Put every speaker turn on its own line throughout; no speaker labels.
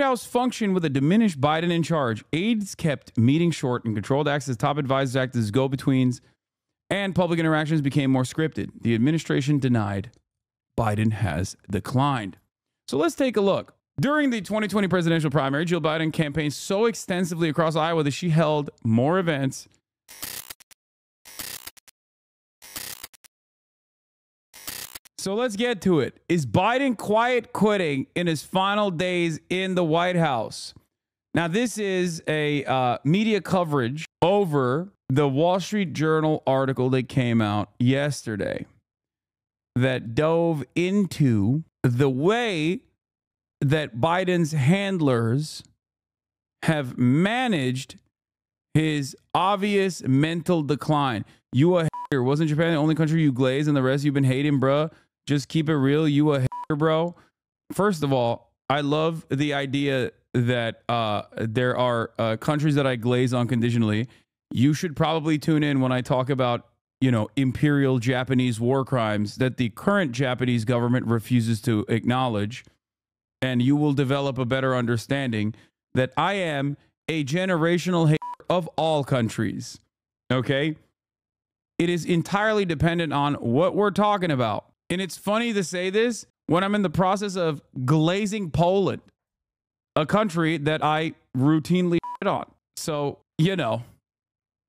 House functioned with a diminished Biden in charge. Aides kept meetings short and controlled access. Top advisors acted as go-betweens, and public interactions became more scripted. The administration denied. Biden has declined. So let's take a look. During the 2020 presidential primary, Jill Biden campaigned so extensively across Iowa that she held more events. So let's get to it. Is Biden quiet quitting in his final days in the White House? Now, this is a media coverage over the Wall Street Journal article that came out yesterday that dove into the way that Biden's handlers have managed his obvious mental decline. You a hater. Wasn't Japan the only country you glazed and the rest you've been hating, bruh? Just keep it real. You a hater, bro. First of all, I love the idea that there are countries that I glaze unconditionally. You should probably tune in when I talk about, imperial Japanese war crimes that the current Japanese government refuses to acknowledge. And you will develop a better understanding that I am a generational hater of all countries. Okay? It is entirely dependent on what we're talking about. And it's funny to say this when I'm in the process of glazing Poland, a country that I routinely shit on. So,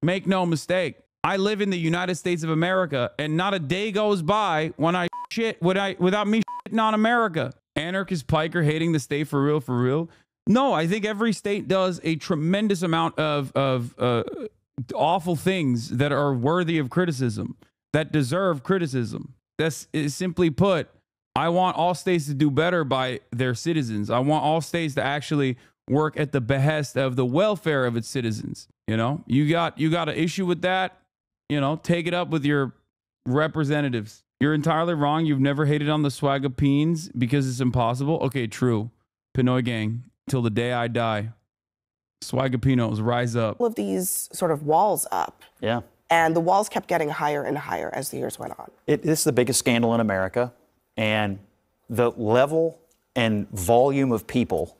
make no mistake. I live in the United States of America, and not a day goes by when I shit without me shitting on America. Anarchist Piker hating the state for real. No, I think every state does a tremendous amount of awful things that are worthy of criticism, that deserve criticism. That's simply put, I want all states to do better by their citizens. I want all states to actually work at the behest of the welfare of its citizens. You got an issue with that, take it up with your representatives. You're entirely wrong. You've never hated on the Swagapeens because it's impossible. Okay, true. Pinoy gang, till the day I die. Swagapinos, rise up.
All of these sort of walls up.
Yeah.
And the walls kept getting higher and higher as the years went on.
This is the biggest scandal in America. And the level and volume of people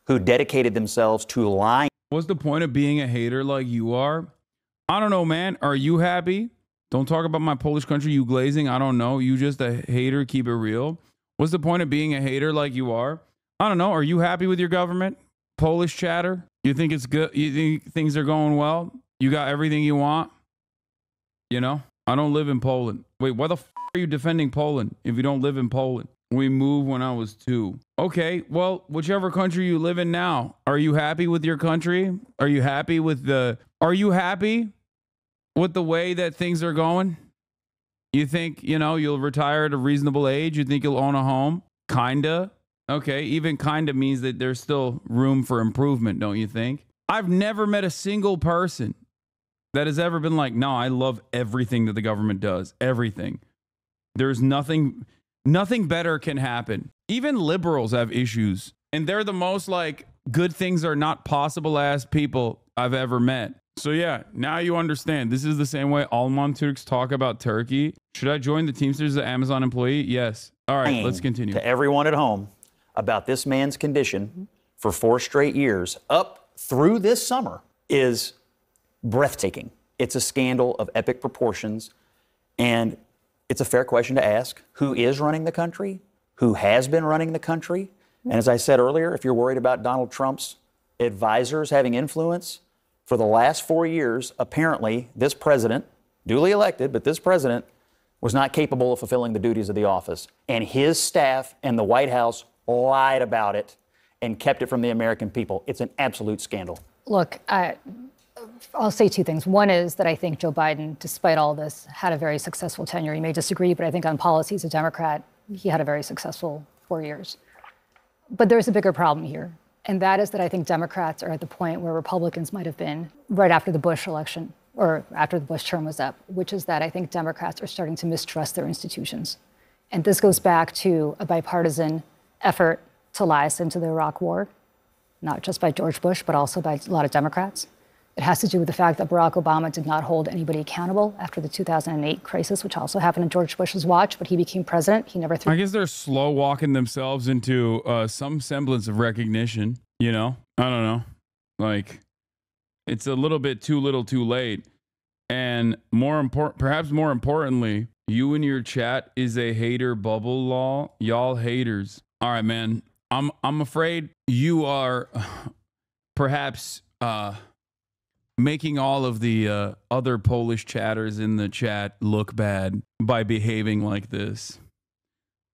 who dedicated themselves to lying.
What's the point of being a hater like you are? I don't know, man. Are you happy? Don't talk about my Polish country, you glazing. I don't know. You just a hater. Keep it real. What's the point of being a hater like you are? I don't know. Are you happy with your government? Polish chatter? You think it's good? You think things are going well? You got everything you want? I don't live in Poland. Wait, why the f are you defending Poland if you don't live in Poland? We moved when I was 2. Okay, well, whichever country you live in now, are you happy with your country? Are you happy with the way that things are going? You think, you'll retire at a reasonable age? You think you'll own a home? Kinda. Okay, even kinda means that there's still room for improvement, don't you think? I've never met a single person that has ever been like, no, I love everything that the government does. Everything. There's nothing better can happen. Even liberals have issues. And they're the most good things are not possible ass people I've ever met. So yeah, now you understand. This is the same way Alman Turks talk about Turkey. Should I join the Teamsters as an Amazon employee? Yes. All right, let's continue.
To everyone at home about this man's condition for 4 straight years up through this summer is breathtaking. It's a scandal of epic proportions. And it's a fair question to ask. Who is running the country? Who has been running the country? And as I said earlier, if you're worried about Donald Trump's advisors having influence, for the last 4 years, apparently this president, duly elected, but this president was not capable of fulfilling the duties of the office. And his staff and the White House lied about it and kept it from the American people. It's an absolute scandal.
Look, I'll say 2 things. One is that I think Joe Biden, despite all this, had a very successful tenure. You may disagree, but I think on policy as a Democrat, he had a very successful 4 years. But there's a bigger problem here. And that is that I think Democrats are at the point where Republicans might have been right after the Bush election or after the Bush term was up, which is that I think Democrats are starting to mistrust their institutions. And this goes back to a bipartisan effort to lie us into the Iraq War, not just by George Bush, but also by a lot of Democrats. It has to do with the fact that Barack Obama did not hold anybody accountable after the 2008 crisis, which also happened in George Bush's watch, but he became president. He never threw.
I guess they're slow walking themselves into some semblance of recognition. You know, I don't know. Like, it's a little bit too little too late. And perhaps more importantly, you and your chat is a hater bubble law. Y'all haters. All right, man. I'm afraid you are perhaps making all of the other Polish chatters in the chat look bad by behaving like this.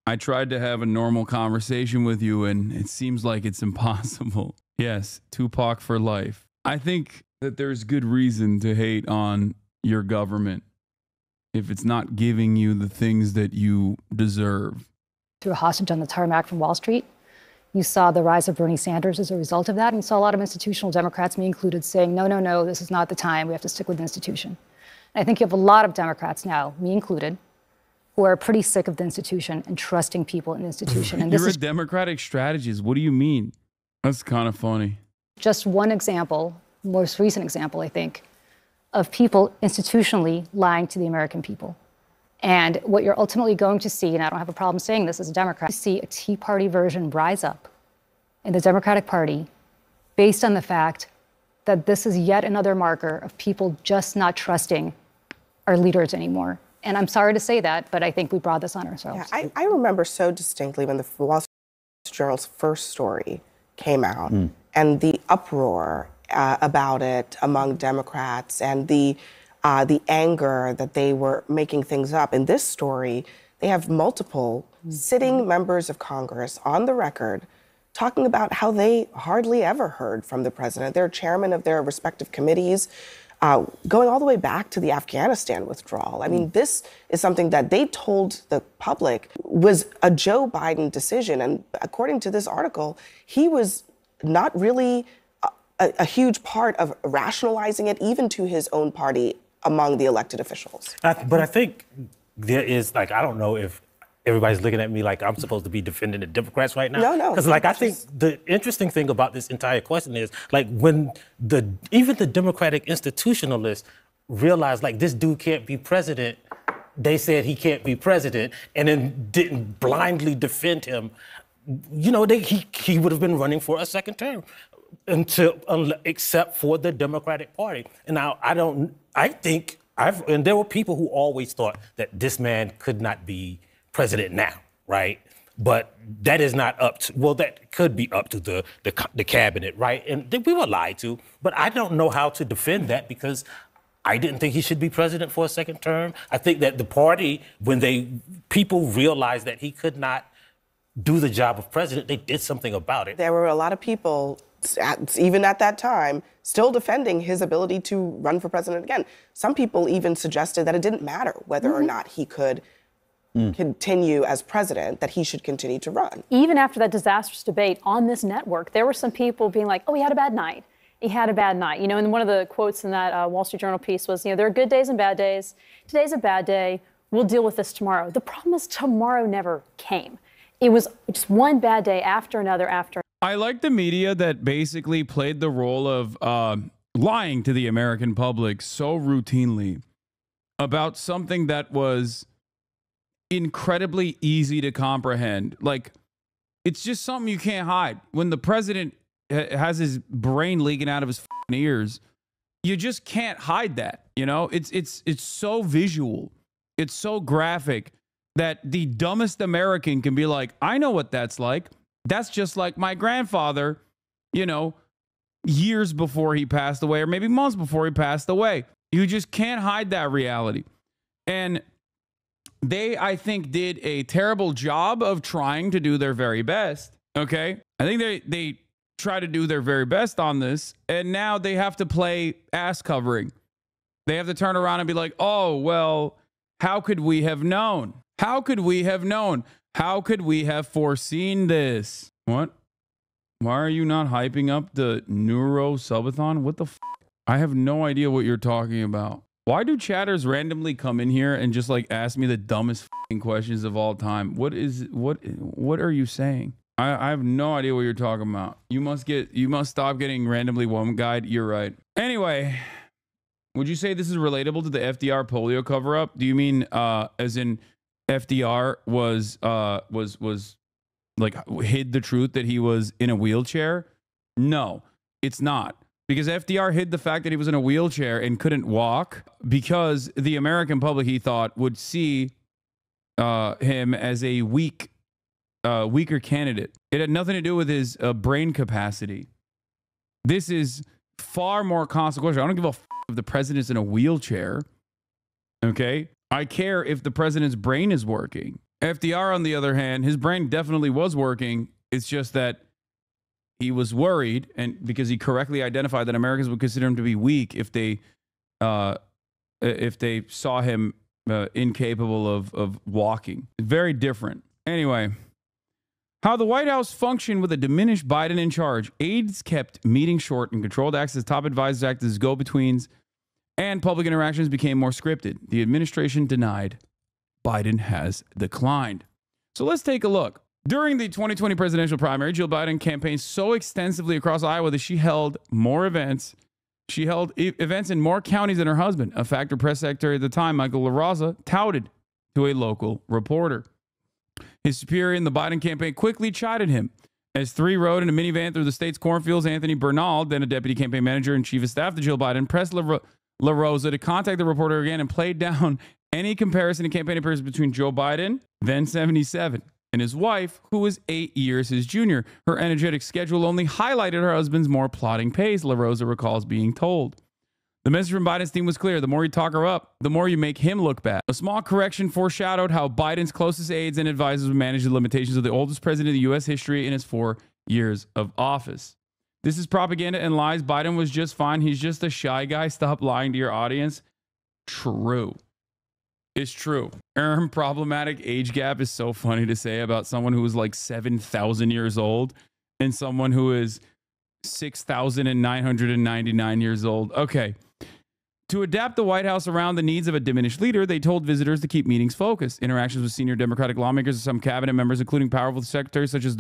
I tried to have a normal conversation with you, and it seems like it's impossible. Yes, Tupac for life. I think that there's good reason to hate on your government if it's not giving you the things that you deserve.
Through a hostage on the tarmac from Wall Street. You saw the rise of Bernie Sanders as a result of that, and you saw a lot of institutional Democrats, me included, saying, no, no, no, this is not the time. We have to stick with the institution. And I think you have a lot of Democrats now, me included, who are pretty sick of the institution and trusting people in the institution. And
You're a Democratic strategist. What do you mean? That's kind of funny.
Just one example, most recent example, I think, of people institutionally lying to the American people. And what you're ultimately going to see, and I don't have a problem saying this as a Democrat, you see a Tea Party version rise up in the Democratic Party based on the fact that this is yet another marker of people just not trusting our leaders anymore. And I'm sorry to say that, but I think we brought this on ourselves.
Yeah, I remember so distinctly when the Wall Street Journal's first story came out and the uproar about it among Democrats and the anger that they were making things up. In this story, they have multiple sitting members of Congress on the record talking about how they hardly ever heard from the president. They're chairmen of their respective committees, going all the way back to the Afghanistan withdrawal. I mean, this is something that they told the public was a Joe Biden decision. And according to this article, he was not really a huge part of rationalizing it, even to his own party among the elected officials.
But I think there is, like, I don't know if everybody's looking at me like I'm supposed to be defending the Democrats right now.
No.
Because, like, I think the interesting thing about this entire question is, like, when even the Democratic institutionalists realized, like, this dude can't be president, they said he can't be president, and then didn't blindly defend him. You know, he would have been running for a second term except for the Democratic Party. And now and there were people who always thought that this man could not be president now, right? But that is not up to, well, that could be up to the cabinet, right? And we were lied to, but I don't know how to defend that because I didn't think he should be president for a second term. I think that the party, when people realized that he could not do the job of president, they did something about it.
There were a lot of people, even at that time, still defending his ability to run for president again. Some people even suggested that it didn't matter whether or not he could continue as president, that he should continue to run.
Even after that disastrous debate on this network, there were some people being like, oh, he had a bad night. He had a bad night. You know, and one of the quotes in that Wall Street Journal piece was, you know, there are good days and bad days. Today's a bad day. We'll deal with this tomorrow. The problem is tomorrow never came. It was just one bad day after another after.
I like the media that basically played the role of lying to the American public so routinely about something that was incredibly easy to comprehend. Like, it's just something you can't hide. When the president has his brain leaking out of his ears, you just can't hide that. You know, it's so visual. It's so graphic that the dumbest American can be like, I know what that's like. That's just like my grandfather, you know, years before he passed away, or maybe months before he passed away. You just can't hide that reality. And they, I think, did a terrible job of trying to do their very best. Okay. I think they try to do their very best on this. And now they have to play ass covering. They have to turn around and be like, oh, well, how could we have known? How could we have known? How could we have foreseen this? What? Why are you not hyping up the Neuro Subathon? What the f? I have no idea what you're talking about. Why do chatters randomly come in here and just like ask me the dumbest questions of all time? What are you saying? I have no idea what you're talking about. You must stop getting randomly woman guide. You're right. Anyway, would you say this is relatable to the FDR polio cover up? Do you mean as in FDR was like hid the truth that he was in a wheelchair No, it's not. Because FDR hid the fact that he was in a wheelchair and couldn't walk because the American public, he thought, would see him as a weaker candidate. It had nothing to do with his brain capacity. This is far more consequential. I don't give a f if the president's in a wheelchair. Okay? I care if the president's brain is working. FDR, on the other hand, his brain definitely was working. It's just that he was worried, and because he correctly identified that Americans would consider him to be weak if they saw him incapable of walking. Very different. Anyway, how the White House functioned with a diminished Biden in charge. Aides kept meetings short and controlled access. Top advisors acted as go-betweens, and public interactions became more scripted. The administration denied. Biden has declined. So let's take a look. During the 2020 presidential primary, Jill Biden campaigned so extensively across Iowa that she held more events. She held events in more counties than her husband, a fact her press secretary at the time, Michael LaRosa, touted to a local reporter. His superior in the Biden campaign quickly chided him. As three rode in a minivan through the state's cornfields, Anthony Bernal, then a deputy campaign manager and chief of staff to Jill Biden, pressed LaRosa to contact the reporter again and played down any comparison in campaign appearances between Joe Biden, then 77, and his wife, who was 8 years his junior. Her energetic schedule only highlighted her husband's more plodding pace, LaRosa recalls being told. The message from Biden's team was clear. The more you talk her up, the more you make him look bad. A small correction foreshadowed how Biden's closest aides and advisors would manage the limitations of the oldest president in U.S. history in his 4 years of office. This is propaganda and lies. Biden was just fine. He's just a shy guy. Stop lying to your audience. True. It's true. Problematic age gap is so funny to say about someone who is like 7,000 years old and someone who is 6,999 years old. Okay. To adapt the White House around the needs of a diminished leader, they told visitors to keep meetings focused. Interactions with senior Democratic lawmakers and some cabinet members, including powerful secretaries such as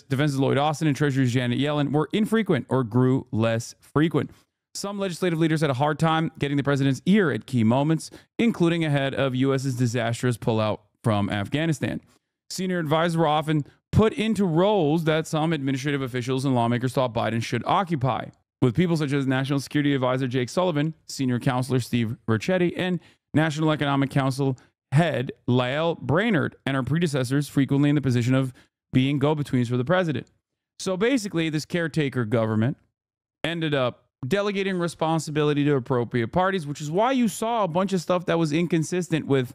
Defense Lloyd Austin and Treasury Janet Yellen, were infrequent or grew less frequent. Some legislative leaders had a hard time getting the president's ear at key moments, including ahead of U.S.'s disastrous pullout from Afghanistan. Senior advisors were often put into roles that some administrative officials and lawmakers thought Biden should occupy, with people such as National Security Advisor Jake Sullivan, Senior Counselor Steve Ricchetti, and National Economic Council head Lael Brainerd, and our predecessors frequently in the position of being go-betweens for the president. So basically, this caretaker government ended up delegating responsibility to appropriate parties, which is why you saw a bunch of stuff that was inconsistent with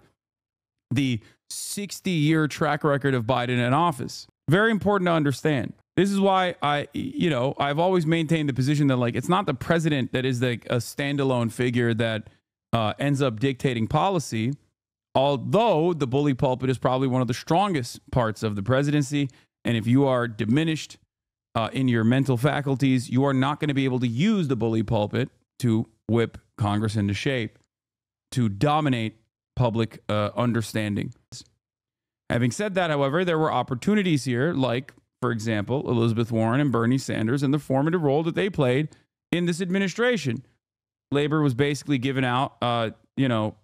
the 60-year track record of Biden in office. Very important to understand. This is why I've always maintained the position that, like, it's not the president that is like a standalone figure that ends up dictating policy, although the bully pulpit is probably one of the strongest parts of the presidency. And if you are diminished in your mental faculties, you are not going to be able to use the bully pulpit to whip Congress into shape, to dominate public understanding. Having said that, however, there were opportunities here, like, for example, Elizabeth Warren and Bernie Sanders and the formative role that they played in this administration. Labor was basically given out,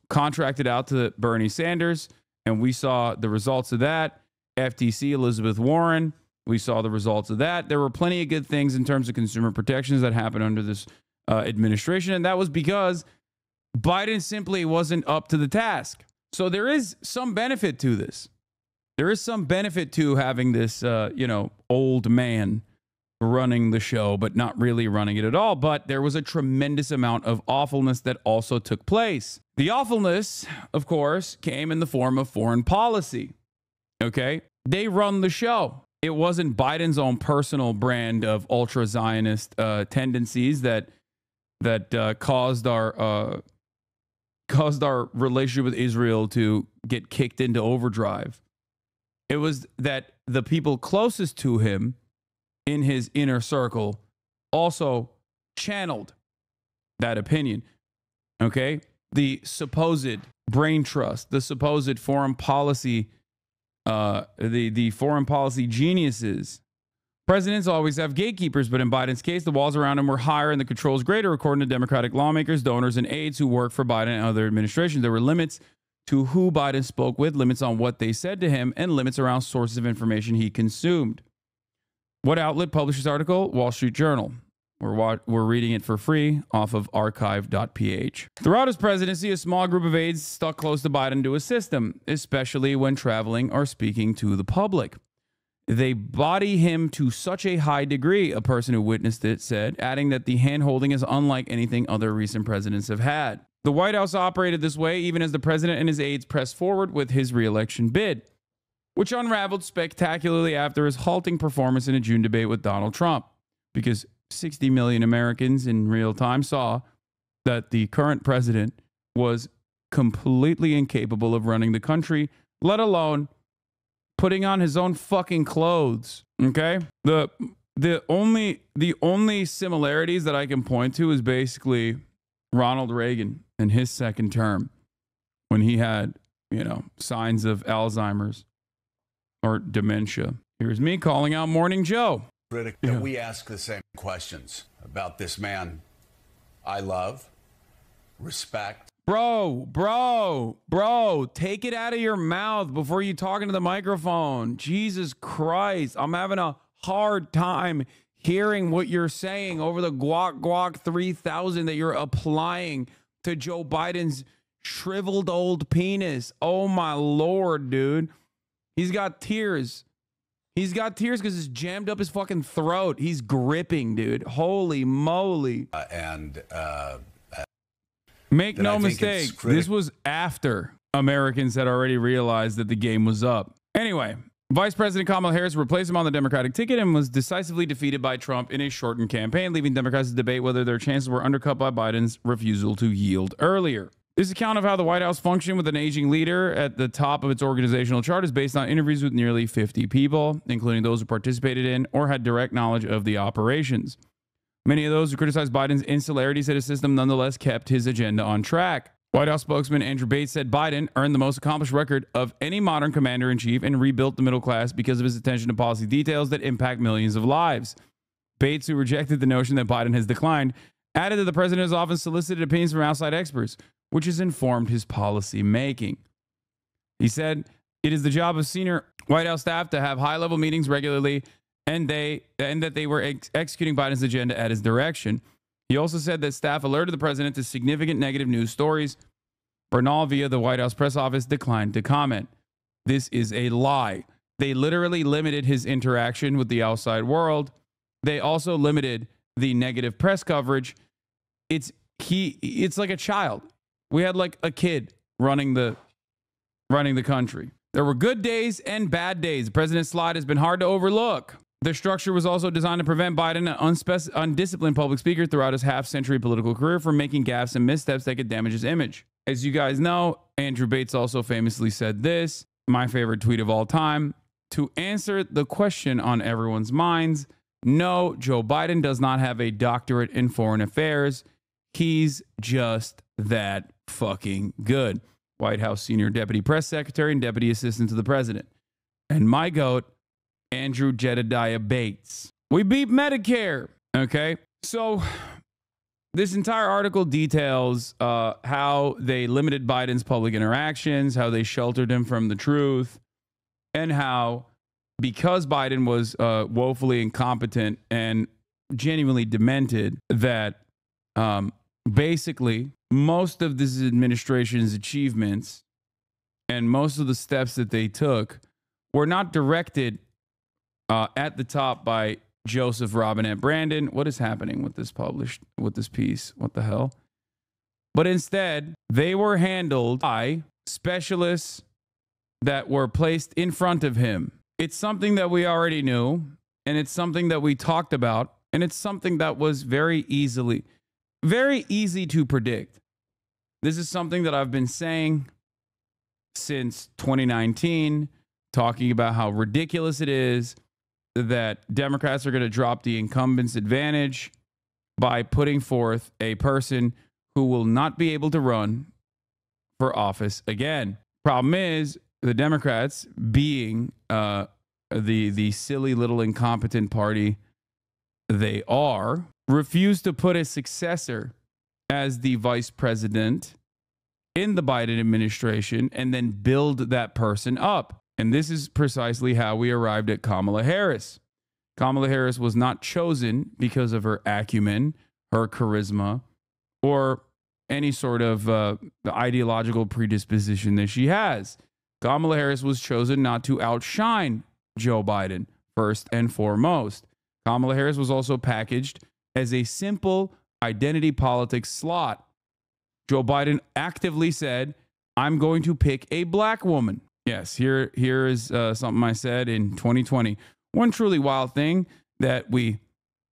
contracted out to Bernie Sanders, and we saw the results of that. FTC, Elizabeth Warren, we saw the results of that. There were plenty of good things in terms of consumer protections that happened under this administration, and that was because Biden simply wasn't up to the task. So there is some benefit to this. There is some benefit to having this, old man running the show, but not really running it at all. But there was a tremendous amount of awfulness that also took place. The awfulness, of course, came in the form of foreign policy. Okay? They run the show. It wasn't Biden's own personal brand of ultra-Zionist tendencies that caused our relationship with Israel to get kicked into overdrive. It was that the people closest to him in his inner circle also channeled that opinion. Okay? The supposed brain trust, the supposed foreign policy, the foreign policy geniuses. Presidents always have gatekeepers, but in Biden's case, the walls around him were higher and the controls greater, according to Democratic lawmakers, donors, and aides who work for Biden and other administrations. There were limits to who Biden spoke with, limits on what they said to him, and limits around sources of information he consumed. What outlet published this article? Wall Street Journal. We're reading it for free off of archive.ph. Throughout his presidency, a small group of aides stuck close to Biden to assist him, especially when traveling or speaking to the public. They body him to such a high degree, a person who witnessed it said, adding that the hand-holding is unlike anything other recent presidents have had. The White House operated this way even as the president and his aides pressed forward with his re-election bid, which unraveled spectacularly after his halting performance in a June debate with Donald Trump, because 60 million Americans in real time saw that the current president was completely incapable of running the country, let alone putting on his own fucking clothes. Okay? The only similarities that I can point to is basically Ronald Reagan in his second term when he had, signs of Alzheimer's or dementia. Here's me calling out Morning Joe.
That we ask the same questions about this man I love, respect.
Bro, take it out of your mouth before you talk into the microphone. Jesus Christ, I'm having a hard time hearing what you're saying over the guac 3000 that you're applying to Joe Biden's shriveled old penis. Oh my Lord, dude. He's got tears. He's got tears because it's jammed up his fucking throat. He's gripping, dude. Holy moly. Make no mistake, this was after Americans had already realized that the game was up. Anyway, Vice President Kamala Harris replaced him on the Democratic ticket and was decisively defeated by Trump in a shortened campaign, leaving Democrats to debate whether their chances were undercut by Biden's refusal to yield earlier. This account of how the White House functioned with an aging leader at the top of its organizational chart is based on interviews with nearly 50 people, including those who participated in or had direct knowledge of the operations. Many of those who criticized Biden's insularity said his system nonetheless kept his agenda on track. White House spokesman Andrew Bates said Biden earned the most accomplished record of any modern commander-in-chief and rebuilt the middle class because of his attention to policy details that impact millions of lives. Bates, who rejected the notion that Biden has declined, added that the president has often solicited opinions from outside experts, which has informed his policy making. He said it is the job of senior White House staff to have high-level meetings regularly and that they were executing Biden's agenda at his direction. He also said that staff alerted the president to significant negative news stories. Bernal, via the White House press office, declined to comment. This is a lie. They literally limited his interaction with the outside world. They also limited the negative press coverage. It's like a child. We had like a kid running the country. There were good days and bad days. The president's slide has been hard to overlook. The structure was also designed to prevent Biden, an undisciplined public speaker throughout his half-century political career, from making gaffes and missteps that could damage his image. As you guys know, Andrew Bates also famously said this, my favorite tweet of all time, to answer the question on everyone's minds, no, Joe Biden does not have a doctorate in foreign affairs. He's just that fucking good. White House senior deputy press secretary and deputy assistant to the president. And my goat, Andrew Jedediah Bates. We beat Medicare. Okay. So this entire article details how they limited Biden's public interactions, how they sheltered him from the truth, and how because Biden was woefully incompetent and genuinely demented, that basically most of this administration's achievements and most of the steps that they took were not directed at the top by Joseph Robinette Brandon. What is happening with this piece? What the hell? But instead, they were handled by specialists that were placed in front of him. It's something that we already knew, and it's something that we talked about, and it's something that was very easy to predict. This is something that I've been saying since 2019, talking about how ridiculous it is that Democrats are going to drop the incumbent's advantage by putting forth a person who will not be able to run for office again. Problem is, the Democrats, being the silly little incompetent party they are, refuse to put a successor as the vice president in the Biden administration and then build that person up. And this is precisely how we arrived at Kamala Harris. Kamala Harris was not chosen because of her acumen, her charisma, or any sort of ideological predisposition that she has. Kamala Harris was chosen not to outshine Joe Biden, first and foremost. Kamala Harris was also packaged as a simple identity politics slot. Joe Biden actively said, I'm going to pick a black woman. Yes, here is something I said in 2020. One truly wild thing that we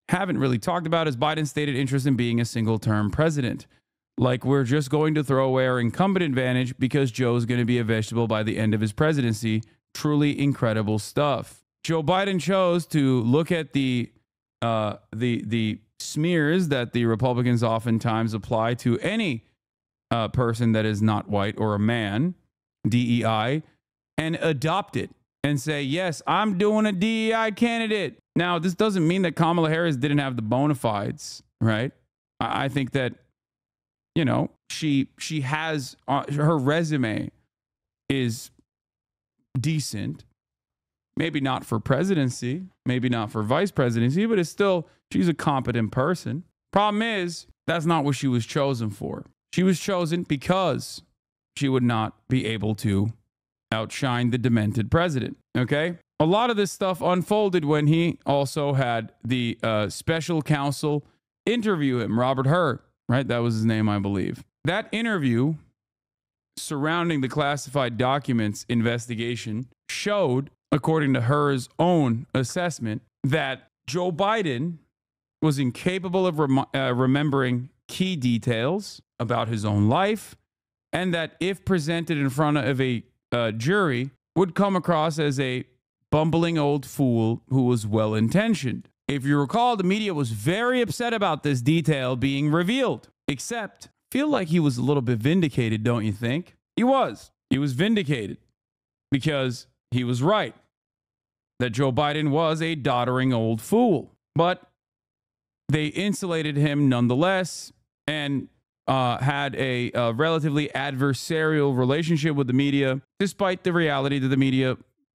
haven't really talked about is Biden's stated interest in being a single-term president. Like we're just going to throw away our incumbent advantage because Joe's going to be a vegetable by the end of his presidency. Truly incredible stuff. Joe Biden chose to look at the smears that the Republicans oftentimes apply to any person that is not white or a man, DEI, and adopt it and say, yes, I'm doing a DEI candidate. Now, this doesn't mean that Kamala Harris didn't have the bona fides, right? I think that, you know, she has, her resume is decent. Maybe not for presidency, maybe not for vice presidency, but it's still, she's a competent person. Problem is, that's not what she was chosen for. She was chosen because she would not be able to outshine the demented president, okay? A lot of this stuff unfolded when he also had the special counsel interview him, Robert Hur, right? That was his name, I believe. That interview surrounding the classified documents investigation showed, according to Hur's own assessment, that Joe Biden was incapable of remembering key details about his own life, and that if presented in front of a jury, would come across as a bumbling old fool who was well-intentioned. If you recall, the media was very upset about this detail being revealed, except feel like he was a little bit vindicated, don't you think? He was. He was vindicated because he was right that Joe Biden was a doddering old fool. But they insulated him nonetheless and had a relatively adversarial relationship with the media, despite the reality that the media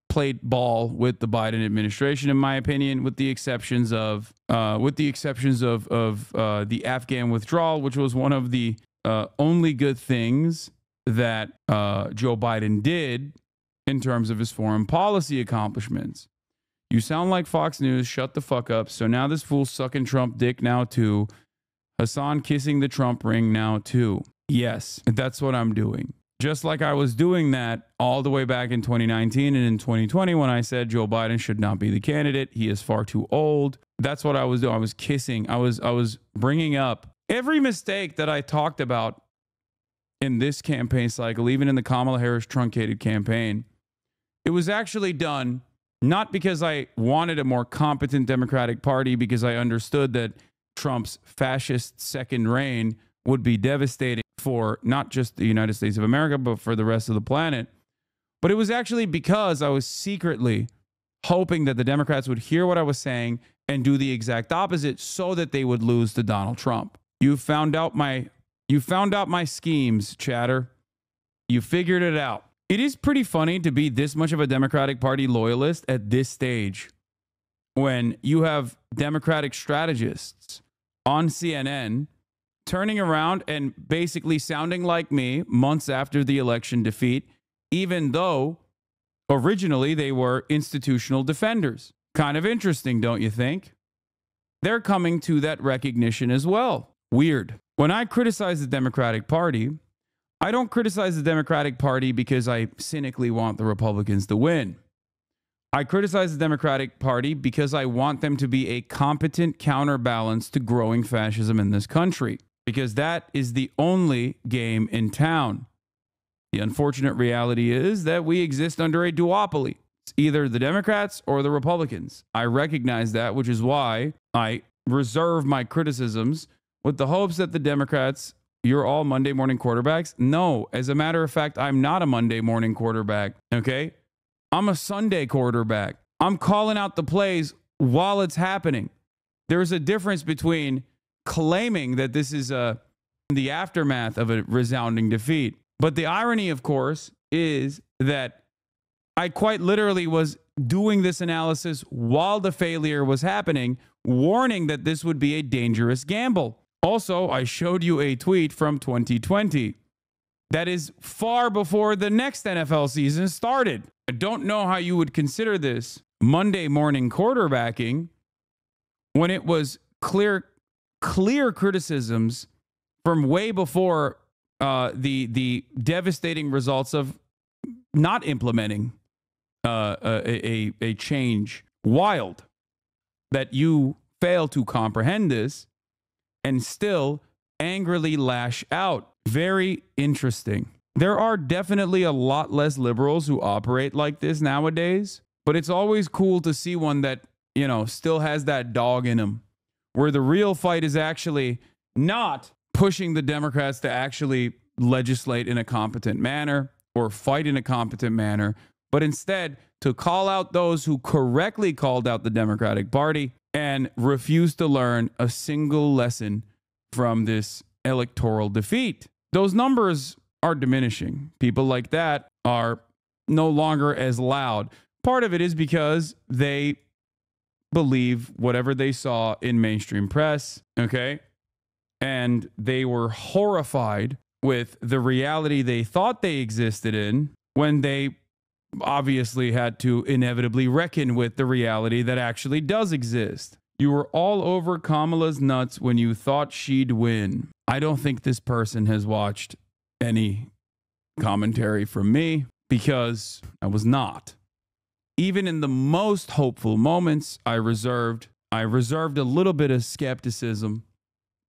played ball with the Biden administration, in my opinion, with the exceptions of the Afghan withdrawal, which was one of the only good things that Joe Biden did in terms of his foreign policy accomplishments. You sound like Fox News. Shut the fuck up. So now this fool's sucking Trump dick now too. Hasan kissing the Trump ring now too. Yes, that's what I'm doing. Just like I was doing that all the way back in 2019 and in 2020 when I said Joe Biden should not be the candidate. He is far too old. That's what I was doing. I was kissing. I was bringing up every mistake that I talked about in this campaign cycle, even in the Kamala Harris truncated campaign. It was actually done not because I wanted a more competent Democratic Party, because I understood that Trump's fascist second reign would be devastating for not just the United States of America, but for the rest of the planet. But it was actually because I was secretly hoping that the Democrats would hear what I was saying and do the exact opposite so that they would lose to Donald Trump. You found out my schemes, chatter. You figured it out. It is pretty funny to be this much of a Democratic Party loyalist at this stage when you have Democratic strategists on CNN turning around and basically sounding like me months after the election defeat, even though originally they were institutional defenders. Kind of interesting, don't you think? They're coming to that recognition as well. Weird. When I criticize the Democratic Party, I don't criticize the Democratic Party because I cynically want the Republicans to win. I criticize the Democratic Party because I want them to be a competent counterbalance to growing fascism in this country, because that is the only game in town. The unfortunate reality is that we exist under a duopoly. It's either the Democrats or the Republicans. I recognize that, which is why I reserve my criticisms with the hopes that the Democrats, you're all Monday morning quarterbacks. No, as a matter of fact, I'm not a Monday morning quarterback, okay? I'm a Sunday quarterback. I'm calling out the plays while it's happening. There's a difference between claiming that this is the aftermath of a resounding defeat. But the irony, of course, is that I quite literally was doing this analysis while the failure was happening, warning that this would be a dangerous gamble. Also, I showed you a tweet from 2020 that is far before the next NFL season started. I don't know how you would consider this Monday morning quarterbacking when it was clear criticisms from way before the devastating results of not implementing a change. Wild that you fail to comprehend this and still angrily lash out. Very interesting. There are definitely a lot less liberals who operate like this nowadays, but it's always cool to see one that, you know, still has that dog in him, where the real fight is actually not pushing the Democrats to actually legislate in a competent manner or fight in a competent manner, but instead to call out those who correctly called out the Democratic Party and refuse to learn a single lesson from this electoral defeat. Those numbers are diminishing. People like that are no longer as loud. Part of it is because they believe whatever they saw in mainstream press, okay? And they were horrified with the reality they thought they existed in when they obviously had to inevitably reckon with the reality that actually does exist. You were all over Kamala's nuts when you thought she'd win. I don't think this person has watched any commentary from me because I was not. Even in the most hopeful moments, I reserved a little bit of skepticism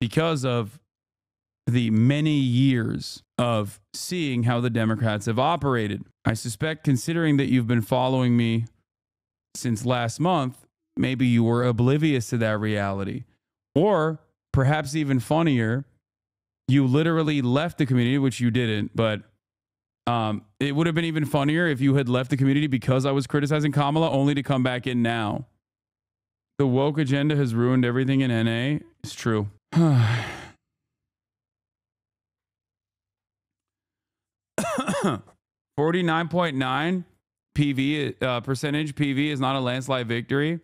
because of the many years of seeing how the Democrats have operated. I suspect, considering that you've been following me since last month, maybe you were oblivious to that reality. Or perhaps even funnier, you literally left the community, which you didn't, but it would have been even funnier if you had left the community because I was criticizing Kamala, only to come back in now. The woke agenda has ruined everything in NA. It's true. 49.9 PV percentage PV is not a landslide victory.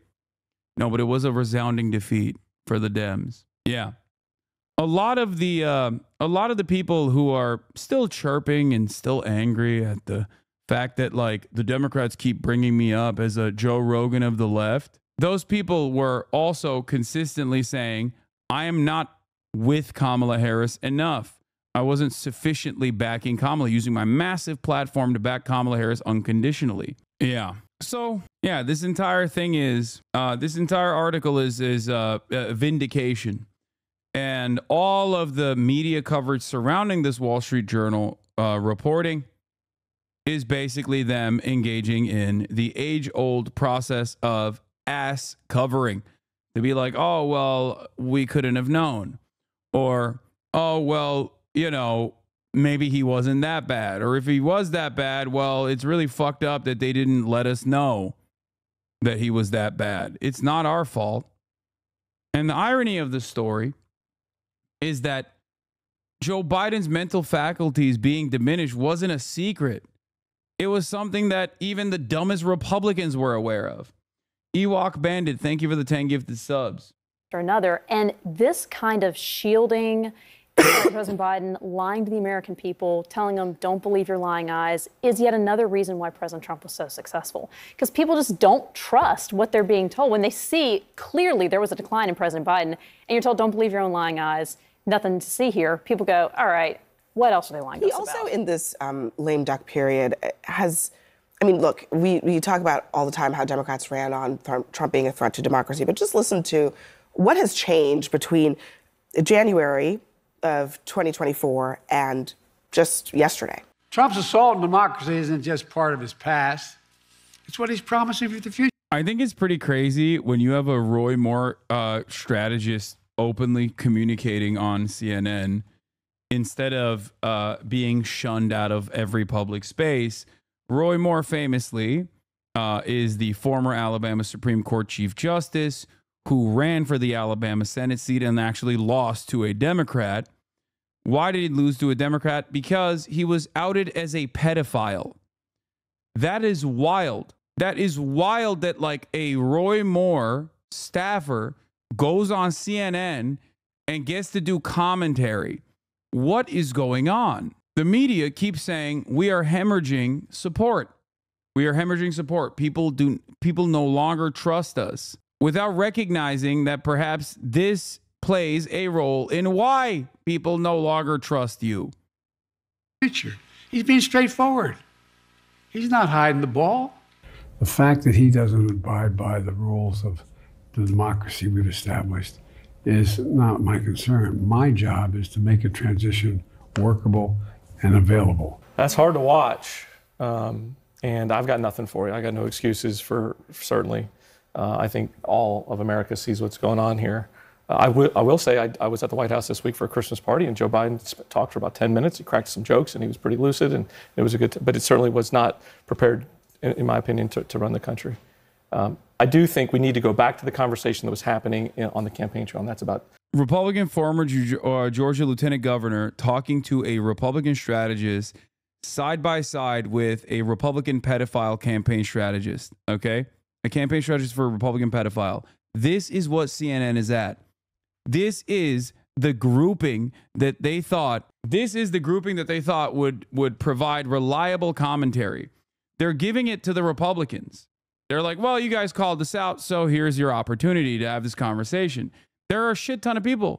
No, but it was a resounding defeat for the Dems. Yeah. A lot of the people who are still chirping and still angry at the fact that, like, the Democrats keep bringing me up as a Joe Rogan of the left, those people were also consistently saying, I am not with Kamala Harris enough. I wasn't sufficiently backing Kamala, using my massive platform to back Kamala Harris unconditionally. Yeah. So, yeah, this entire thing is, this entire article is vindication. And all of the media coverage surrounding this Wall Street Journal reporting is basically them engaging in the age-old process of ass covering. To be like, oh, well, we couldn't have known. Or, oh, well, you know, maybe he wasn't that bad. Or if he was that bad, well, it's really fucked up that they didn't let us know that he was that bad. It's not our fault. And the irony of the story is that Joe Biden's mental faculties being diminished wasn't a secret. It was something that even the dumbest Republicans were aware of. Ewok Bandit, thank you for the 10 gifted subs.
Or another. And this kind of shielding President Biden, lying to the American people, telling them, don't believe your lying eyes, is yet another reason why President Trump was so successful. Because people just don't trust what they're being told. When they see clearly there was a decline in President Biden, and you're told, don't believe your own lying eyes, nothing to see here, people go, all right, what else are they lying to us about?
He also, in this lame duck period, has, I mean, look, we talk about all the time how Democrats ran on Trump being a threat to democracy, but just listen to what has changed between January of 2024 and just yesterday.
Trump's assault on democracy isn't just part of his past. It's what he's promising for the future.
I think it's pretty crazy when you have a Roy Moore strategist openly communicating on CNN instead of being shunned out of every public space. Roy Moore famously is the former Alabama Supreme Court Chief Justice who ran for the Alabama Senate seat and actually lost to a Democrat. Why did he lose to a Democrat? Because he was outed as a pedophile. That is wild. That is wild that like a Roy Moore staffer goes on CNN and gets to do commentary. What is going on? The media keeps saying we are hemorrhaging support. We are hemorrhaging support. People no longer trust us, without recognizing that perhaps this plays a role in why people no longer trust you.
He's being straightforward. He's not hiding the ball. The fact that he doesn't abide by the rules of the democracy we've established is not my concern. My job is to make a transition workable and available.
That's hard to watch, and I've got nothing for you. I got no excuses for certainly. I think all of America sees what's going on here. I will say I was at the White House this week for a Christmas party, and Joe Biden talked for about 10 minutes. He cracked some jokes, and he was pretty lucid, and it was a good. But it certainly was not prepared, in my opinion, to run the country. I do think we need to go back to the conversation that was happening on the campaign trail, and that's about
Republican former Georgia lieutenant governor talking to a Republican strategist side by side with a Republican pedophile campaign strategist. Okay, a campaign strategist for a Republican pedophile. This is what CNN is at. This is the grouping that they thought. This is the grouping that they thought would provide reliable commentary. They're giving it to the Republicans. They're like, well, you guys called this out, so here's your opportunity to have this conversation. There are a shit ton of people.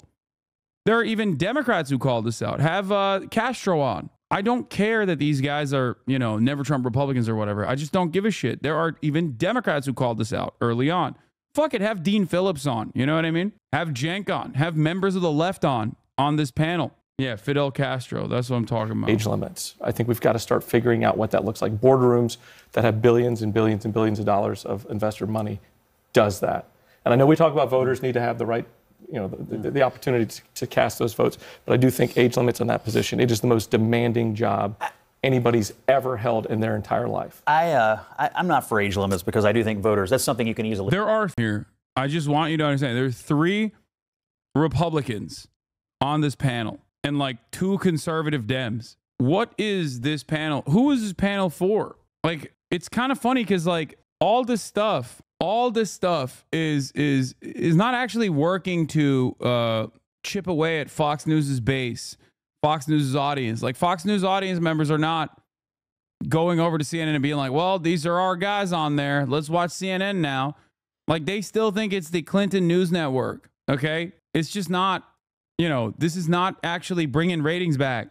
There are even Democrats who called this out. Have Castro on. I don't care that these guys are, never Trump Republicans or whatever. I just don't give a shit. There are even Democrats who called this out early on. Fuck it, have Dean Phillips on. You know what I mean? Have Cenk on. Have members of the left on this panel. Yeah, Fidel Castro. That's what I'm talking about.
Age limits. I think we've got to start figuring out what that looks like. Boardrooms that have billions and billions and billions of dollars of investor money does that. And I know we talk about voters need to have the right, the opportunity to cast those votes. But I do think age limits on that position, it is the most demanding job anybody's ever held in their entire life.
I'm not for age limits because I do think voters, that's something you can easily.
There are here. I just want you to understand there are 3 Republicans on this panel and like 2 conservative Dems. What is this panel? Who is this panel for? Like, it's kind of funny because like all this stuff is not actually working to chip away at Fox News's base. Fox News' audience. Like, Fox News audience members are not going over to CNN and being like, well, these are our guys on there. Let's watch CNN now. Like, they still think it's the Clinton News Network. Okay? It's just not, this is not actually bringing ratings back.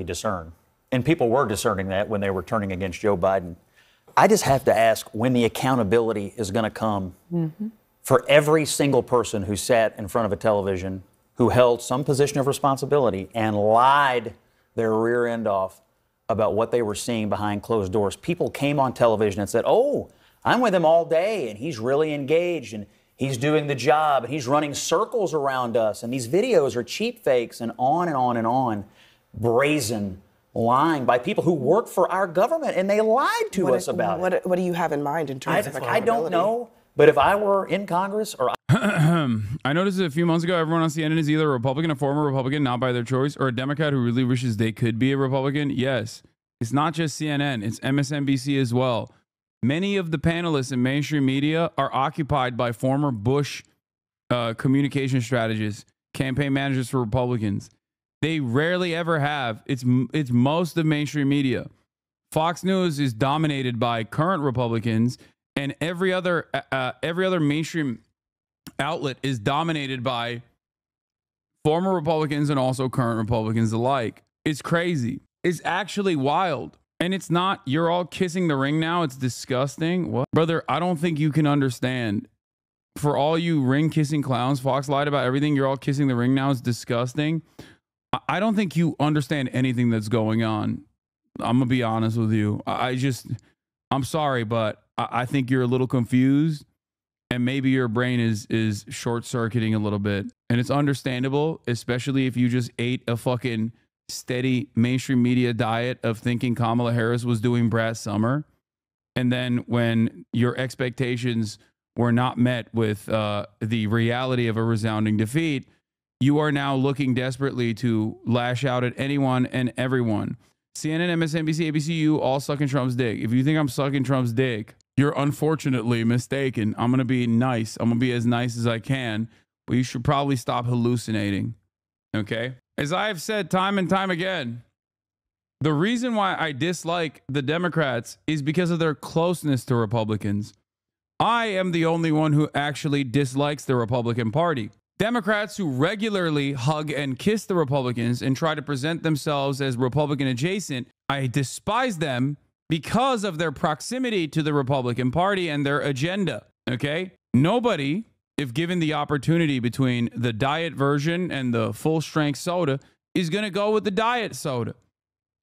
Discern. And people were discerning that when they were turning against Joe Biden. I just have to ask when the accountability is going to come for every single person who sat in front of a television who held some position of responsibility and lied their rear end off about what they were seeing behind closed doors. People came on television and said, oh, I'm with him all day, and he's really engaged, and he's doing the job, and he's running circles around us, and these videos are cheap fakes, and on and on and on. Brazen lying by people who work for our government, and they lied to us about it.
What do you have in mind in terms of accountability?
I don't know, but if I were in Congress or...
I noticed a few months ago, everyone on CNN is either a Republican, a former Republican, not by their choice, or a Democrat who really wishes they could be a Republican. Yes, it's not just CNN, it's MSNBC as well. Many of the panelists in mainstream media are occupied by former Bush communication strategists, campaign managers for Republicans. They rarely ever have. It's most of mainstream media. Fox News is dominated by current Republicans, and every other mainstream outlet is dominated by former Republicans and also current Republicans alike. It's crazy. It's actually wild. And it's not, you're all kissing the ring now. It's disgusting. What? Brother, I don't think you can understand. For all you ring kissing clowns, Fox lied about everything. You're all kissing the ring now. It's disgusting. I don't think you understand anything that's going on. I'm going to be honest with you. I'm sorry, but I think you're a little confused. And maybe your brain is short-circuiting a little bit. And it's understandable, especially if you just ate a fucking steady mainstream media diet of thinking Kamala Harris was doing Brad Summer. And then when your expectations were not met with the reality of a resounding defeat, you are now looking desperately to lash out at anyone and everyone. CNN, MSNBC, ABCU, all sucking Trump's dick. If you think I'm sucking Trump's dick, you're unfortunately mistaken. I'm going to be nice. I'm going to be as nice as I can, but you should probably stop hallucinating. Okay? As I have said time and time again, the reason why I dislike the Democrats is because of their closeness to Republicans. I am the only one who actually dislikes the Republican Party. Democrats who regularly hug and kiss the Republicans and try to present themselves as Republican adjacent, I despise them because of their proximity to the Republican Party and their agenda. Okay? Nobody, if given the opportunity between the diet version and the full strength soda, is going to go with the diet soda.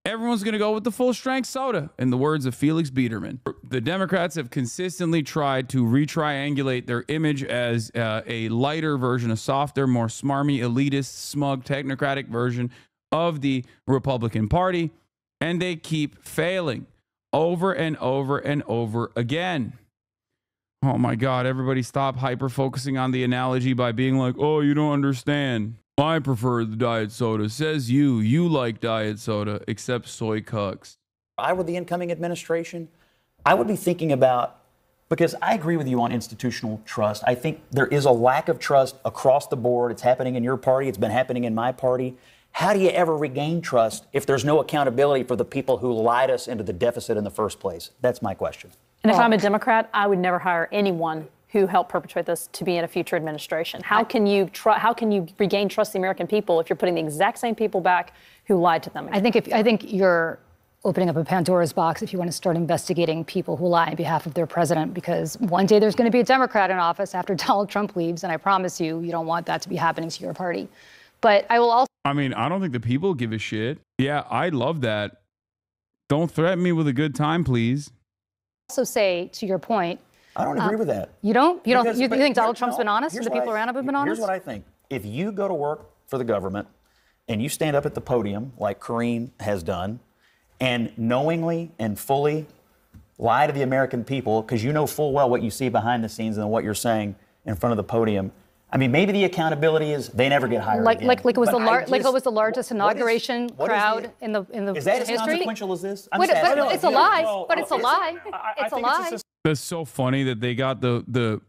Everyone's going to go with the full strength soda, in the words of Felix Biederman. The Democrats have consistently tried to retriangulate their image as a lighter version, a softer, more smarmy, elitist, smug, technocratic version of the Republican Party, and they keep failing over and over and over again. Oh my God, everybody stop hyper-focusing on the analogy by being like, oh, you don't understand. I prefer the diet soda. Says you like diet soda, except soy cucks.
If I were the incoming administration, I would be thinking about, because I agree with you on institutional trust. I think there is a lack of trust across the board. It's happening in your party. It's been happening in my party. How do you ever regain trust if there's no accountability for the people who lied us into the deficit in the first place? That's my question.
And if I'm a Democrat, I would never hire anyone who helped perpetrate this to be in a future administration. How can you regain trust of the American people if you're putting the exact same people back who lied to them?
I think you're opening up a Pandora's box if you want to start investigating people who lie on behalf of their president, because one day there's going to be a Democrat in office after Donald Trump leaves, and I promise you don't want that to be happening to your party. But I will also...
I mean, I don't think the people give a shit. Yeah, I love that. Don't threaten me with a good time, please.
Also say, to your point,
I don't agree with that.
You don't? You
Because-
think Donald Trump's been honest and the people around him have been honest?
Here's what I think. If you go to work for the government and you stand up at the podium like Kareem has done and knowingly and fully lie to the American people because you know full well what you see behind the scenes and what you're saying in front of the podium, I mean, maybe the accountability is they never get hired again.
Like it was
But
the largest inauguration crowd in the
Is that as
history.
consequential as this?
But it's a lie. But it's a lie. It's a lie.
That's so funny that they got the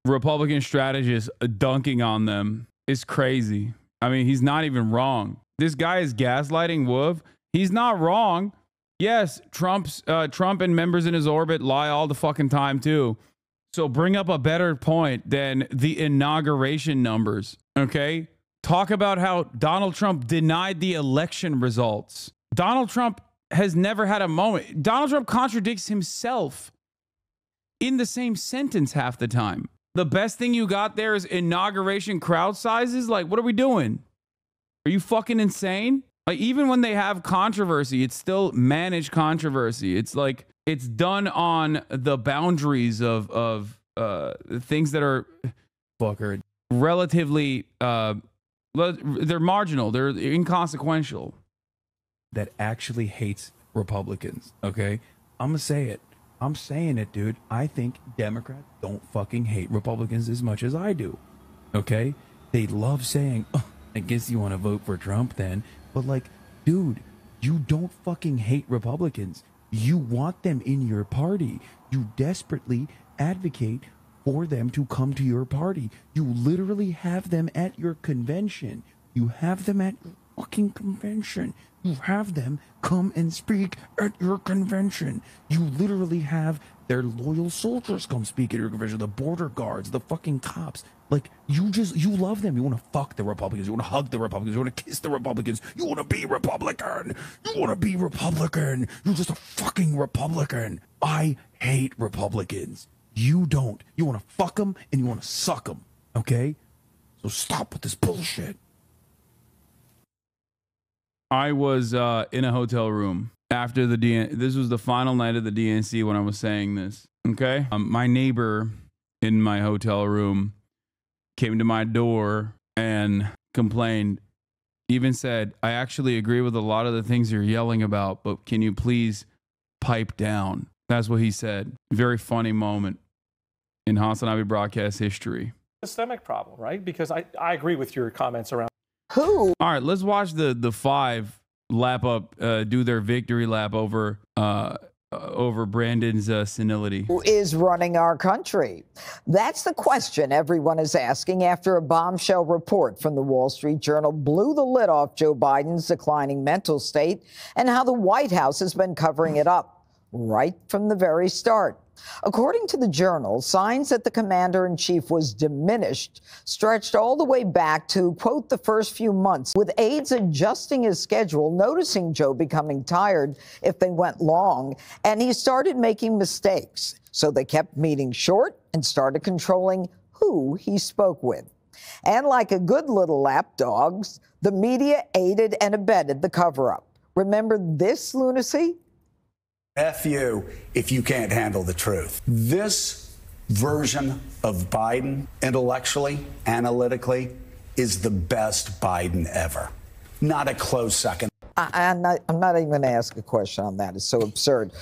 Republican strategist dunking on them. It's crazy. I mean, he's not even wrong. This guy is gaslighting Wolf. He's not wrong. Yes, Trump and members in his orbit lie all the fucking time too. So bring up a better point than the inauguration numbers, okay? Talk about how Donald Trump denied the election results. Donald Trump has never had a moment. Donald Trump contradicts himself in the same sentence half the time. The best thing you got there is inauguration crowd sizes? Like, what are we doing? Are you fucking insane? Like, even when they have controversy, it's still managed controversy. It's like, it's done on the boundaries of things that are relatively, they're marginal, they're inconsequential. That actually hates Republicans, okay? I'm gonna say it. I'm saying it, dude. I think Democrats don't fucking hate Republicans as much as I do, okay? They love saying, oh, I guess you want to vote for Trump then. But like, dude, you don't fucking hate Republicans. You want them in your party. You desperately advocate for them to come to your party. You literally have them at your convention. You have them at your fucking convention. You have them come and speak at your convention. You literally have their loyal soldiers come speak at your convention. The border guards, the fucking cops. Like, you love them. You want to fuck the Republicans. You want to hug the Republicans. You want to kiss the Republicans. You want to be Republican. You want to be Republican. You're just a fucking Republican. I hate Republicans. You don't. You want to fuck them and you want to suck them. Okay? So stop with this bullshit. I was in a hotel room after the this was the final night of the DNC when I was saying this. Okay? My neighbor in my hotel room came to my door and complained, even said, I actually agree with a lot of the things you're yelling about, but can you please pipe down? That's what he said. Very funny moment in HasanAbi broadcast history.
Systemic problem, right? Because I agree with your comments around.
Who?
All right, let's watch the 5 do their victory lap over Brandon's senility.
Who is running our country? That's the question everyone is asking after a bombshell report from the Wall Street Journal blew the lid off Joe Biden's declining mental state and how the White House has been covering it up right from the very start. According to the Journal, signs that the commander-in-chief was diminished stretched all the way back to, quote, the first few months, with aides adjusting his schedule, noticing Joe becoming tired if they went long, and he started making mistakes. So they kept meetings short and started controlling who he spoke with. And like a good little lapdogs, the media aided and abetted the cover-up. Remember this lunacy?
F you if you can't handle the truth. This version of Biden, intellectually, analytically, is the best Biden ever. Not a close second.
I'm not even going to ask a question on that. It's so absurd.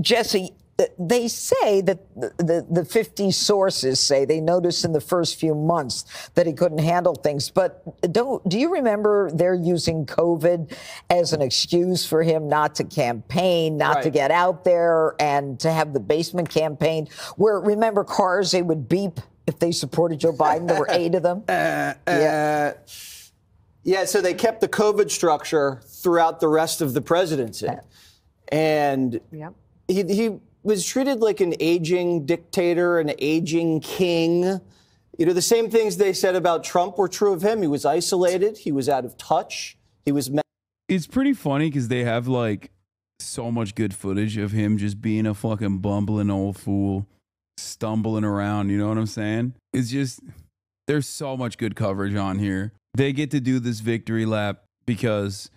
Jesse, they say that the 50 sources say they noticed in the first few months that he couldn't handle things. But do you remember they're using COVID as an excuse for him not to campaign, not to get out there and to have the basement campaign where, remember, cars, they would beep if they supported Joe Biden? There were 8 of them.
Yeah, so they kept the COVID structure throughout the rest of the presidency. And he was treated like an aging dictator, an aging king. You know, the same things they said about Trump were true of him. He was isolated. He was out of touch. He was...
It's pretty funny because they have, like, so much good footage of him just being a fucking bumbling old fool, stumbling around, you know what I'm saying? It's just, there's so much good coverage on here. They get to do this victory lap because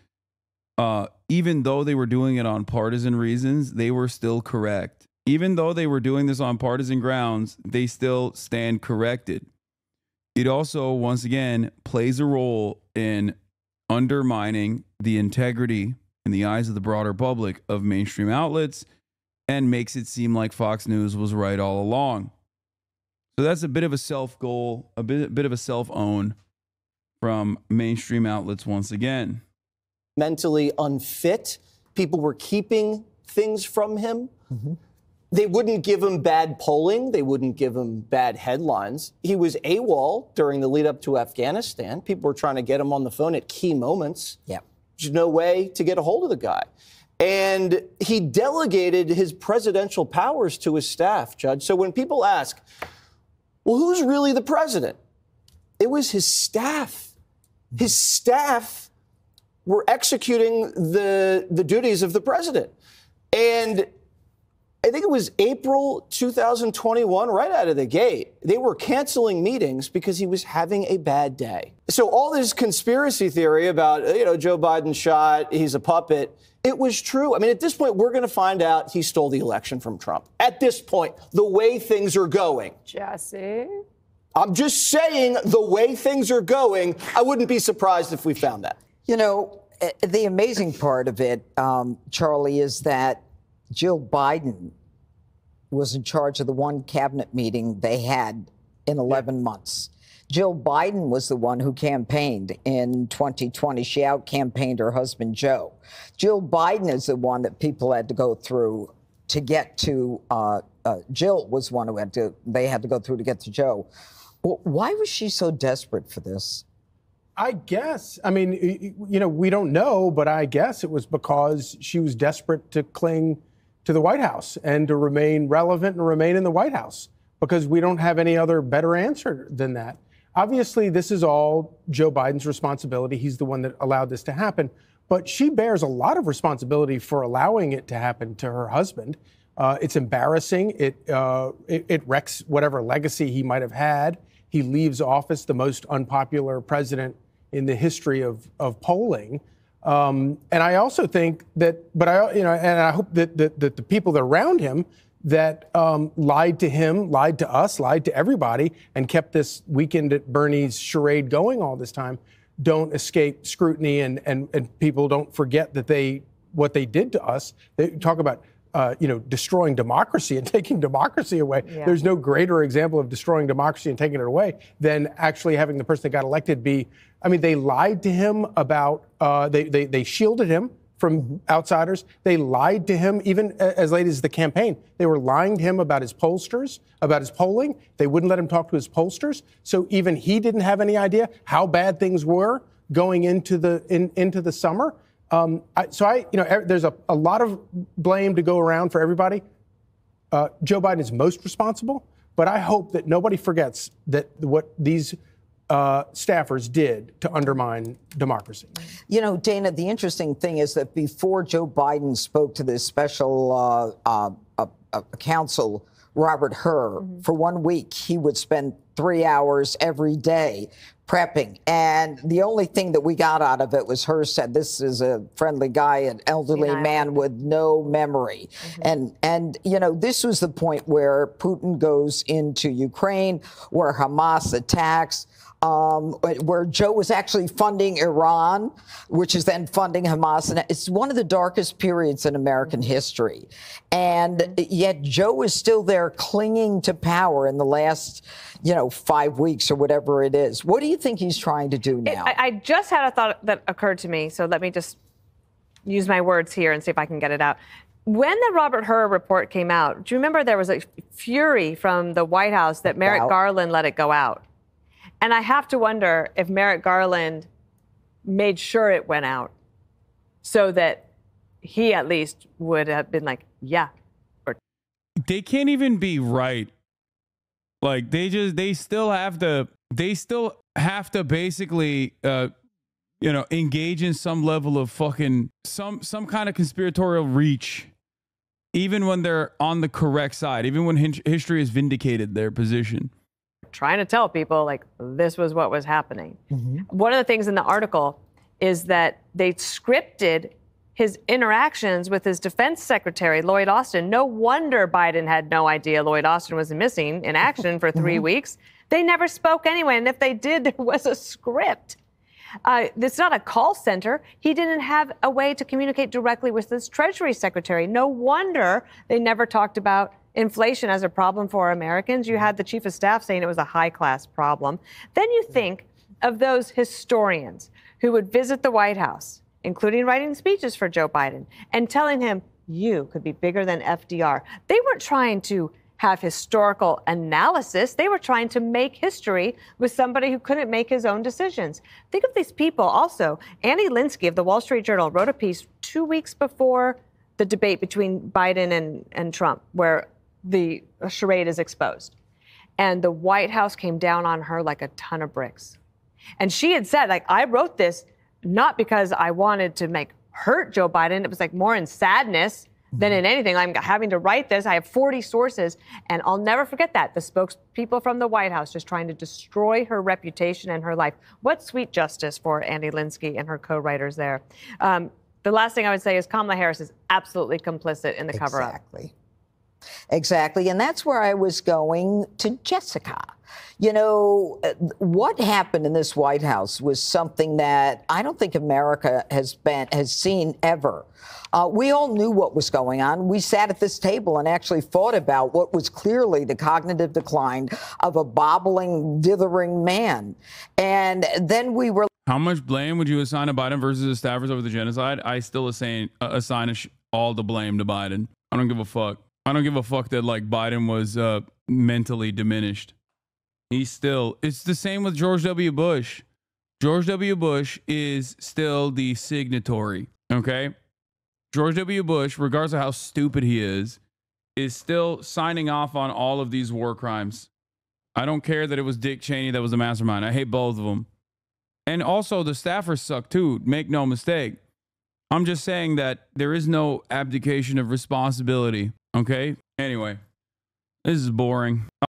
even though they were doing it on partisan reasons, they were still correct. Even though they were doing this on partisan grounds, they still stand corrected. It also, once again, plays a role in undermining the integrity in the eyes of the broader public of mainstream outlets and makes it seem like Fox News was right all along. So that's a bit of a self-goal, a bit of a self-own from mainstream outlets once again.
Mentally unfit. People were keeping things from him. They wouldn't give him bad polling. They wouldn't give him bad headlines. He was AWOL during the lead up to Afghanistan. People were trying to get him on the phone at key moments. There's no way to get a hold of the guy. And he delegated his presidential powers to his staff, Judge. So when people ask, well, who's really the president? It was his staff. His staff were executing the duties of the president. And I think it was April 2021, right out of the gate, they were canceling meetings because he was having a bad day. So all this conspiracy theory about, Joe Biden shot, he's a puppet, it was true. I mean, at this point, we're going to find out he stole the election from Trump. At this point, the way things are going.
Jesse?
I'm just saying the way things are going, I wouldn't be surprised if we found that.
You know, the amazing part of it, Charlie, is that Jill Biden was in charge of the one cabinet meeting they had in 11 months. Jill Biden was the one who campaigned in 2020. She out-campaigned her husband, Joe. Jill Biden is the one that people had to go through to get to. Jill was one who they had to go through to get to Joe. Why was she so desperate for this?
I guess. I mean, we don't know, but I guess it was because she was desperate to cling to the White House and to remain relevant and remain in the White House, because we don't have any other better answer than that. Obviously, this is all Joe Biden's responsibility. He's the one that allowed this to happen. But she bears a lot of responsibility for allowing it to happen to her husband. It's embarrassing. It wrecks whatever legacy he might have had. He leaves office the most unpopular president in the history of polling. And I also think that, and I hope that the people that are around him that lied to him, lied to us, lied to everybody, and kept this Weekend at Bernie's charade going all this time, don't escape scrutiny, and people don't forget that what they did to us. They talk about destroying democracy and taking democracy away.
Yeah.
There's no greater example of destroying democracy and taking it away than actually having the person that got elected be. I mean, they lied to him about. They shielded him from outsiders. They lied to him even as late as the campaign. They were lying to him about his pollsters, about his polling. They wouldn't let him talk to his pollsters. So even he didn't have any idea how bad things were going into the summer. There's a lot of blame to go around for everybody. Joe Biden is most responsible, but I hope that nobody forgets that what these staffers did to undermine democracy.
You know, Dana, the interesting thing is that before Joe Biden spoke to this special counsel, Robert Hur, for 1 week, he would spend 3 hours every day prepping. And the only thing that we got out of it was Hur said, this is a friendly guy, an elderly man with no memory. And this was the point where Putin goes into Ukraine, where Hamas attacks, where Joe was actually funding Iran, which is then funding Hamas. And it's one of the darkest periods in American history. And yet Joe is still there clinging to power in the last, 5 weeks or whatever it is. What do you think he's trying to do now?
I just had a thought that occurred to me, so let me just use my words here and see if I can get it out. When the Robert Hur report came out, do you remember there was a fury from the White House that Merrick Garland let it go out? And I have to wonder if Merrick Garland made sure it went out so that he at least would have been like, yeah.
They can't even be right. Like they still have to basically, engage in some level of fucking, some kind of conspiratorial reach, even when they're on the correct side, even when history has vindicated their position.
Trying to tell people, like, this was what was happening. One of the things in the article is that they scripted his interactions with his defense secretary, Lloyd Austin. No wonder Biden had no idea Lloyd Austin was missing in action for 3 weeks. They never spoke anyway, and if they did, there was a script. It's not a call center. He didn't have a way to communicate directly with his Treasury Secretary. No wonder they never talked about inflation as a problem for Americans. You had the chief of staff saying it was a high-class problem. Then you think of those historians who would visit the White House, including writing speeches for Joe Biden, and telling him, you could be bigger than FDR. They weren't trying to have historical analysis. They were trying to make history with somebody who couldn't make his own decisions. Think of these people also. Annie Linsky of the Wall Street Journal wrote a piece 2 weeks before the debate between Biden and Trump, where the charade is exposed. And the White House came down on her like a ton of bricks. And she had said, like, I wrote this not because I wanted to hurt Joe Biden. It was like more in sadness than in anything. I'm having to write this. I have 40 sources, and I'll never forget that. The spokespeople from the White House just trying to destroy her reputation and her life. What sweet justice for Annie Linsky and her co-writers there. The last thing I would say is Kamala Harris is absolutely complicit in the cover-up.
Exactly. And that's where I was going to Jessica. What happened in this White House was something that I don't think America has seen ever. We all knew what was going on. We sat at this table and actually thought about what was clearly the cognitive decline of a bobbling, dithering man. And then we were.
How much blame would you assign to Biden versus the staffers over the genocide? I still assign all the blame to Biden. I don't give a fuck. I don't give a fuck that Biden was mentally diminished. It's the same with George W. Bush. George W. Bush is still the signatory, okay? George W. Bush, regardless of how stupid he is still signing off on all of these war crimes. I don't care that it was Dick Cheney that was the mastermind. I hate both of them. And also the staffers suck too, make no mistake. I'm just saying that there is no abdication of responsibility, okay? Anyway, this is boring.